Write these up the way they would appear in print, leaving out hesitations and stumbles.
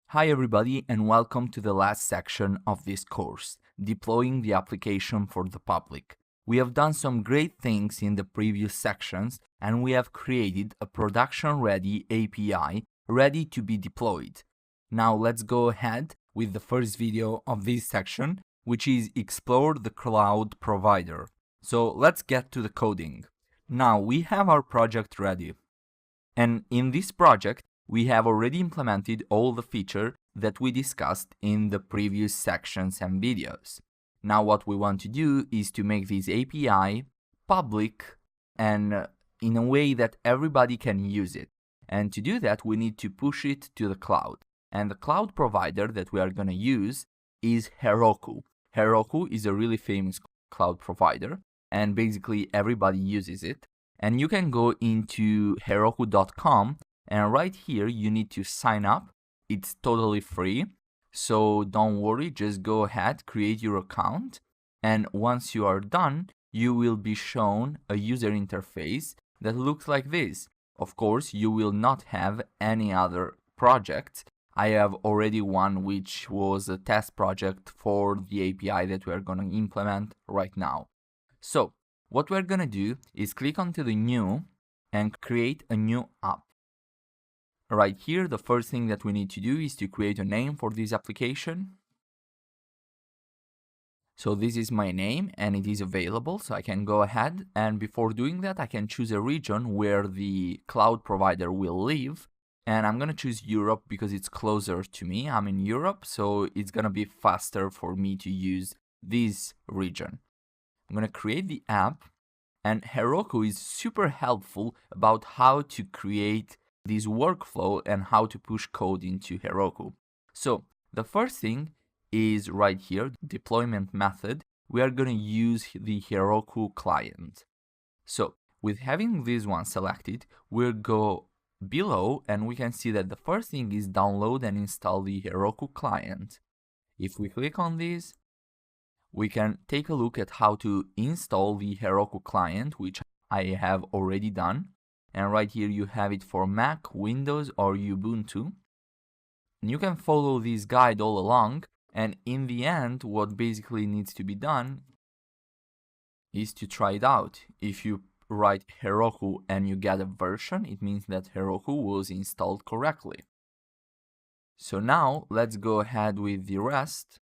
Hi everybody and welcome to the last section of this course, deploying the application for the public. We have done some great things in the previous sections and we have created a production-ready API ready to be deployed. Now let's go ahead with the first video of this section, which is explore the cloud provider. So let's get to the coding. Now we have our project ready. And in this project, we have already implemented all the features that we discussed in the previous sections and videos. Now what we want to do is to make this API public and in a way that everybody can use it. And to do that, we need to push it to the cloud. And the cloud provider that we are going to use is Heroku. Heroku is a really famous cloud provider, and basically everybody uses it. And you can go into heroku.com, and right here you need to sign up. It's totally free, so don't worry, just go ahead, create your account, and once you are done, you will be shown a user interface that looks like this. Of course, you will not have any other projects. I have already one which was a test project for the API that we are going to implement right now. So what we're going to do is click onto the new and create a new app. Right here, the first thing that we need to do is to create a name for this application. So this is my name and it is available, so I can go ahead, and before doing that I can choose a region where the cloud provider will live, and I'm going to choose Europe because it's closer to me. I'm in Europe, so it's going to be faster for me to use this region. I'm going to create the app, and Heroku is super helpful about how to create this workflow and how to push code into Heroku. So the first thing is right here, deployment method. We are going to use the Heroku client. So with having this one selected, we'll go below and we can see that the first thing is download and install the Heroku client. If we click on this, we can take a look at how to install the Heroku client, which I have already done. And right here you have it for Mac, Windows or Ubuntu. And you can follow this guide all along, and in the end what basically needs to be done is to try it out. If you write Heroku and you get a version, it means that Heroku was installed correctly. So now let's go ahead with the rest.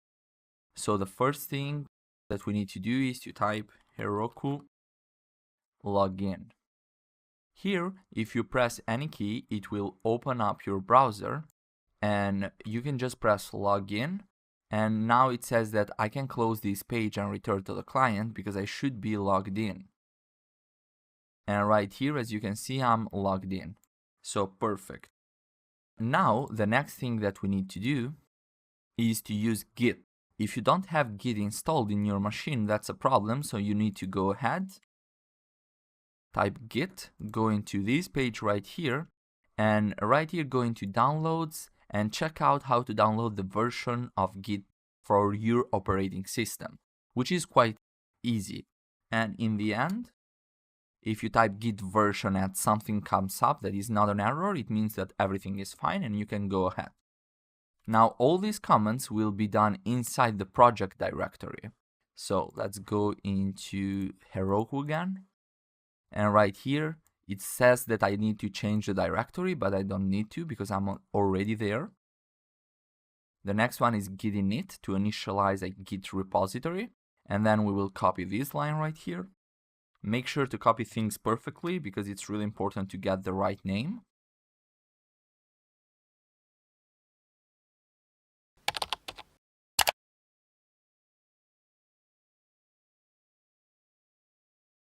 So the first thing that we need to do is to type Heroku login. Here, if you press any key, it will open up your browser and you can just press login. And now it says that I can close this page and return to the client because I should be logged in. And right here, as you can see, I'm logged in. So perfect. Now, the next thing that we need to do is to use Git. If you don't have Git installed in your machine, that's a problem. So you need to go ahead, type Git, go into this page right here, and right here go into downloads and check out how to download the version of Git for your operating system, which is quite easy. And in the end, if you type Git version and something comes up that is not an error, it means that everything is fine and you can go ahead. Now all these comments will be done inside the project directory. So let's go into Heroku again. And right here, it says that I need to change the directory, but I don't need to because I'm already there. The next one is git init to initialize a Git repository. And then we will copy this line right here. Make sure to copy things perfectly because it's really important to get the right name.